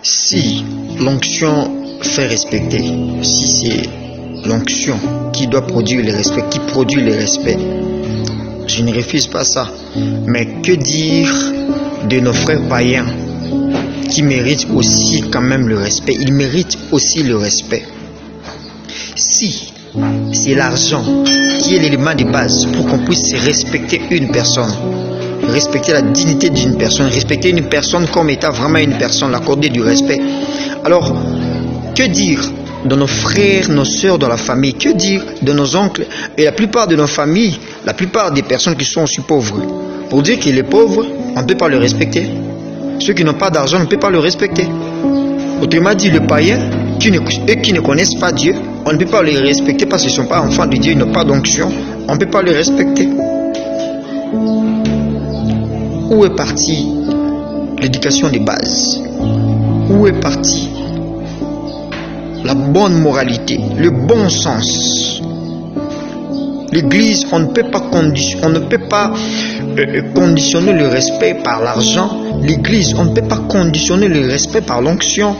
Si l'onction fait respecter, si c'est l'onction qui doit produire le respect, qui produit le respect, je ne refuse pas ça. Mais que dire de nos frères païens qui méritent aussi quand même le respect? Ils méritent aussi le respect. Si c'est l'argent qui est l'élément de base pour qu'on puisse respecter une personne, respecter la dignité d'une personne, respecter une personne comme étant vraiment une personne, l'accorder du respect, alors que dire de nos frères, nos sœurs dans la famille? Que dire de nos oncles et la plupart de nos familles, la plupart des personnes qui sont aussi pauvres? Pour dire que les pauvres, on ne peut pas le respecter. Ceux qui n'ont pas d'argent, on ne peut pas le respecter. Autrement dit, le païen, eux qui ne connaissent pas Dieu, on ne peut pas les respecter parce qu'ils ne sont pas enfants de Dieu, ils n'ont pas d'onction. On ne peut pas les respecter. Où est partie l'éducation de base? Où est partie la bonne moralité, le bon sens? L'église, on ne peut pas conditionner le respect par l'argent. L'église, on ne peut pas conditionner le respect par l'onction,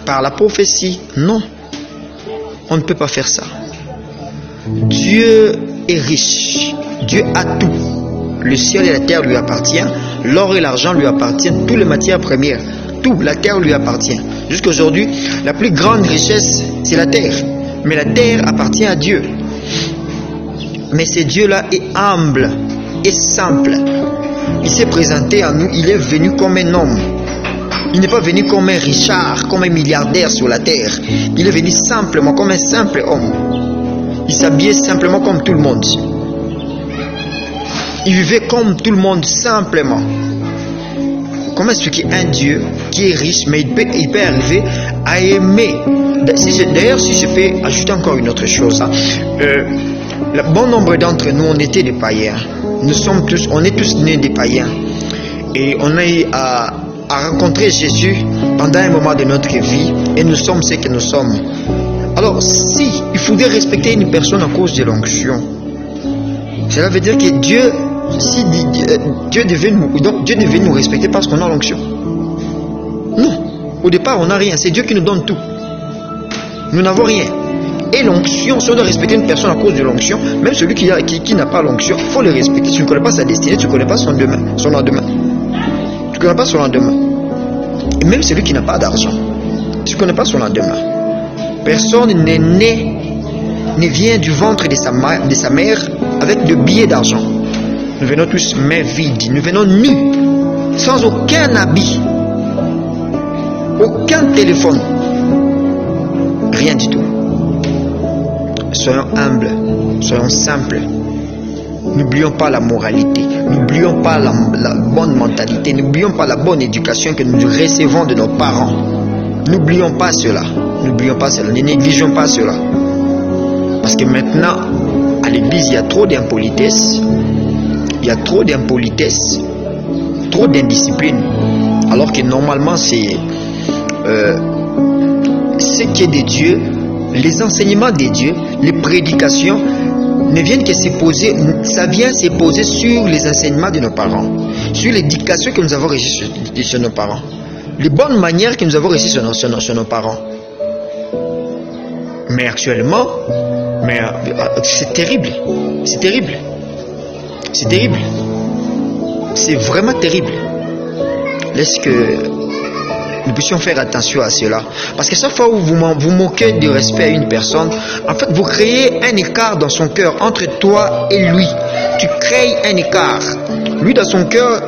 par la prophétie. Non, on ne peut pas faire ça. Dieu est riche, Dieu a tout. Le ciel et la terre lui appartiennent, l'or et l'argent lui appartiennent, toutes les matières premières, tout, la terre lui appartient. Jusqu'à aujourd'hui, la plus grande richesse, c'est la terre. Mais la terre appartient à Dieu. Mais ce Dieu-là est humble et simple. Il s'est présenté à nous, il est venu comme un homme. Il n'est pas venu comme un Richard, comme un milliardaire sur la terre. Il est venu simplement comme un simple homme. Il s'habillait simplement comme tout le monde. Il vivait comme tout le monde simplement. Comment expliquer un Dieu qui est riche, mais il peut arriver à aimer? D'ailleurs, si je peux ajouter encore une autre chose, le bon nombre d'entre nous, on était des païens. On est tous nés des païens. Et on a eu à rencontrer Jésus pendant un moment de notre vie. Et nous sommes ce que nous sommes. Alors, si il faudrait respecter une personne à cause de l'onction, cela veut dire que Dieu devait nous respecter parce qu'on a l'onction. Non, au départ on n'a rien, c'est Dieu qui nous donne tout. Nous n'avons rien. Et l'onction, si on doit respecter une personne à cause de l'onction, même celui qui n'a pas l'onction, il faut le respecter. Tu ne connais pas sa destinée, tu ne connais pas son lendemain. Tu ne connais pas son lendemain. Et même celui qui n'a pas d'argent, tu ne connais pas son lendemain. Personne n'est né, ne vient du ventre de sa mère avec de billets d'argent. Nous venons tous mains vides, nous venons nus, sans aucun habit, aucun téléphone, rien du tout. Soyons humbles, soyons simples. N'oublions pas la moralité, n'oublions pas la bonne mentalité, n'oublions pas la bonne éducation que nous recevons de nos parents. N'oublions pas cela, ne négligeons pas cela. Parce que maintenant, à l'église, il y a trop d'impolitesse. Il y a trop d'impolitesse, trop d'indiscipline, alors que normalement c'est ce qui est de Dieu, les enseignements de Dieu, les prédications ne viennent que se poser, ça vient se poser sur les enseignements de nos parents, sur l'éducation que nous avons reçue sur nos parents, les bonnes manières que nous avons reçues sur nos parents. Mais actuellement, c'est terrible, c'est terrible. C'est terrible. C'est vraiment terrible. Est-ce que nous puissions faire attention à cela? Parce que chaque fois où vous moquez du respect à une personne, en fait, vous créez un écart dans son cœur entre toi et lui. Tu crées un écart. Lui, dans son cœur,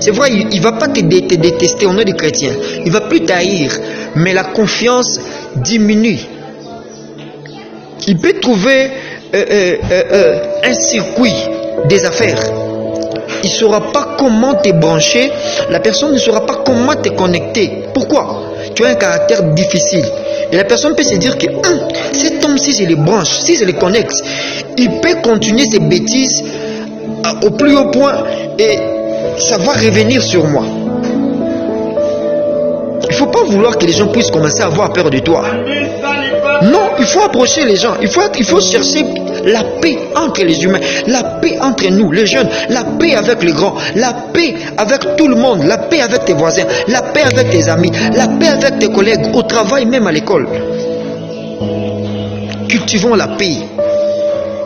c'est vrai, il ne va pas te détester au nom des chrétiens. Il ne va plus t'haïr. Mais la confiance diminue. Il peut trouver un circuit des affaires. Il ne saura pas comment te brancher. La personne ne saura pas comment te connecter. Pourquoi? Tu as un caractère difficile. Et la personne peut se dire que cet homme, si je le branche, si je le connecte, il peut continuer ses bêtises au plus haut point et ça va revenir sur moi. Il ne faut pas vouloir que les gens puissent commencer à avoir peur de toi. Non, il faut approcher les gens. Il faut chercher la paix entre les humains, la paix entre nous, les jeunes, la paix avec les grands, la paix avec tout le monde, la paix avec tes voisins, la paix avec tes amis, la paix avec tes collègues, au travail, même à l'école. Cultivons la paix.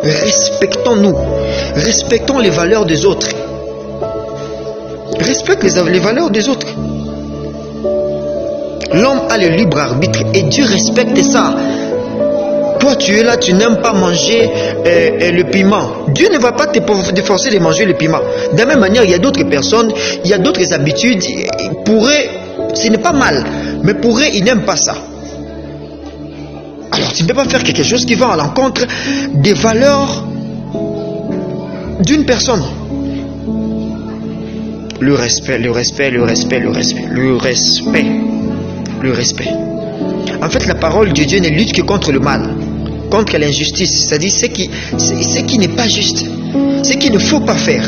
Respectons-nous. Respectons les valeurs des autres. Respecte les valeurs des autres. L'homme a le libre arbitre et Dieu respecte ça. Toi, tu es là, tu n'aimes pas manger le piment. Dieu ne va pas te forcer de manger le piment. De la même manière, il y a d'autres personnes, il y a d'autres habitudes. Pour eux, ce n'est pas mal. Mais pour eux, ils n'aiment pas ça. Alors, tu ne peux pas faire quelque chose qui va à l'encontre des valeurs d'une personne. Le respect, le respect, le respect, le respect, le respect, le respect. En fait, la parole de Dieu ne lutte que contre le mal, contre l'injustice, c'est-à-dire ce qui n'est pas juste, ce qu'il ne faut pas faire,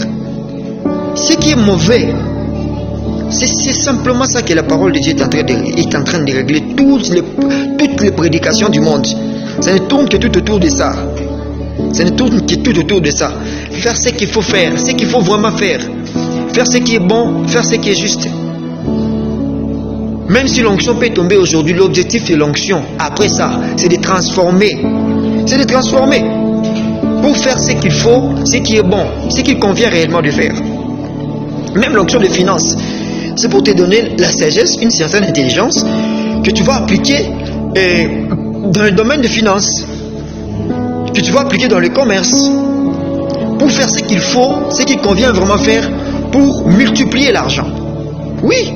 ce qui est mauvais. C'est simplement ça que la parole de Dieu est en train de régler toutes les prédications du monde. Ça ne tourne que tout autour de ça. Ça ne tourne que tout autour de ça. Faire ce qu'il faut faire, ce qu'il faut vraiment faire. Faire ce qui est bon, faire ce qui est juste. Même si l'onction peut tomber aujourd'hui, l'objectif de l'onction, après ça, c'est de transformer. C'est de transformer. Pour faire ce qu'il faut, ce qui est bon, ce qu'il convient réellement de faire. Même l'onction de finance, c'est pour te donner la sagesse, une certaine intelligence que tu vas appliquer dans le domaine de finance, que tu vas appliquer dans le commerce, pour faire ce qu'il faut, ce qu'il convient vraiment faire, pour multiplier l'argent. Oui.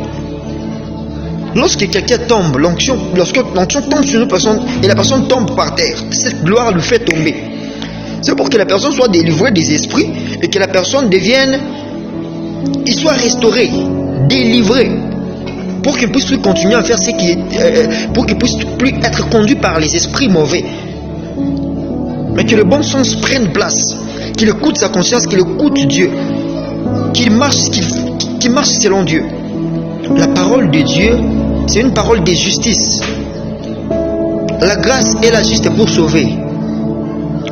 Lorsque quelqu'un tombe, lorsque l'onction tombe sur une personne et la personne tombe par terre, cette gloire lui fait tomber. C'est pour que la personne soit délivrée des esprits et que la personne il soit restauré, délivré, pour qu'il puisse continuer à faire ce qui est, pour qu'il puisse plus être conduit par les esprits mauvais, mais que le bon sens prenne place, qu'il écoute sa conscience, qu'il écoute Dieu, qu'il marche selon Dieu. La parole de Dieu, c'est une parole de justice. La grâce est la juste pour sauver.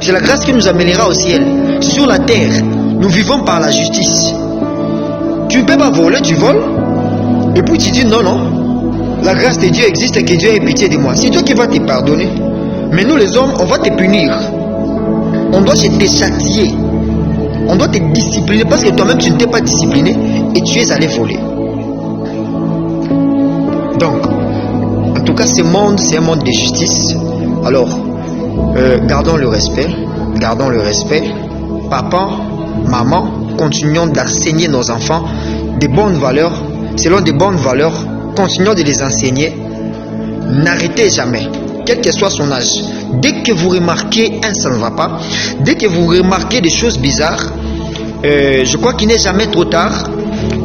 C'est la grâce qui nous amènera au ciel. Sur la terre, nous vivons par la justice. Tu ne peux pas voler, tu voles. Et puis tu dis non, la grâce de Dieu existe et que Dieu ait pitié de moi. C'est toi qui vas te pardonner. Mais nous les hommes, on va te punir. On doit te châtier. On doit te discipliner parce que toi-même tu ne t'es pas discipliné et tu es allé voler. Donc, en tout cas, ce monde, c'est un monde de justice. Alors, gardons le respect. Gardons le respect. Papa, maman, continuons d'enseigner nos enfants des bonnes valeurs. Selon des bonnes valeurs, continuons de les enseigner. N'arrêtez jamais, quel que soit son âge. Dès que vous remarquez ça ne va pas, dès que vous remarquez des choses bizarres, je crois qu'il n'est jamais trop tard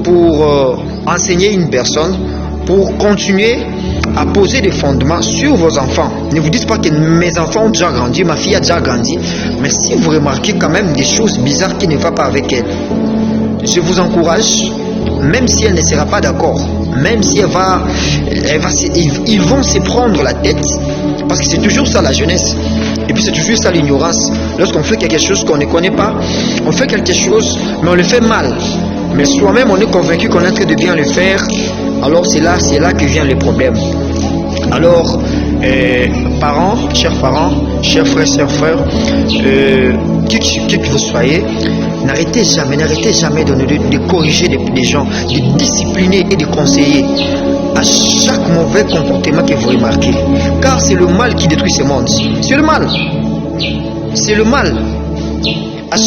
pour enseigner une personne, pour continuer à poser des fondements sur vos enfants. Ne vous dites pas que mes enfants ont déjà grandi, ma fille a déjà grandi, mais si vous remarquez quand même des choses bizarres qui ne vont pas avec elle, je vous encourage, même si elle ne sera pas d'accord, même si ils vont se prendre la tête, parce que c'est toujours ça la jeunesse, et puis c'est toujours ça l'ignorance. Lorsqu'on fait quelque chose qu'on ne connaît pas, on fait quelque chose, mais on le fait mal. Mais soi-même, on est convaincu qu'on est en train de bien le faire, alors c'est là que vient le problème. Alors, parents, chers frères, chers frères, qui que vous soyez, n'arrêtez jamais de corriger des gens, de discipliner et de conseiller à chaque mauvais comportement que vous remarquez. Car c'est le mal qui détruit ce monde. C'est le mal. C'est le mal.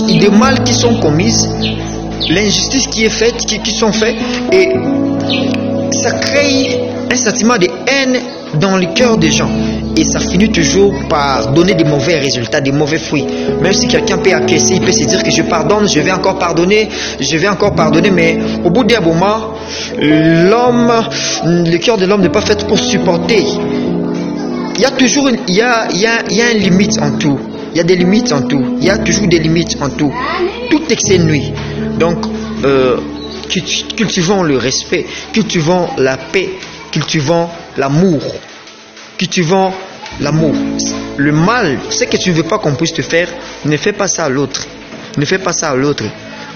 Des mal qui sont commises, l'injustice qui est faite, qui sont faits, et ça crée un sentiment de haine dans le cœur des gens. Et ça finit toujours par donner des mauvais résultats, des mauvais fruits. Même si quelqu'un peut acquiescer, il peut se dire que je pardonne, je vais encore pardonner, mais au bout d'un moment, le cœur de l'homme n'est pas fait pour supporter. Il y a toujours une limite en tout. Il y a des limites en tout. Il y a toujours des limites en tout. Tout excès nuit. Donc, cultivons le respect, cultivons la paix, cultivons l'amour, cultivons l'amour. Le mal, ce que tu ne veux pas qu'on puisse te faire, ne fais pas ça à l'autre. Ne fais pas ça à l'autre.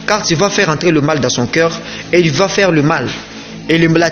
Car tu vas faire entrer le mal dans son cœur et il va faire le mal. Et la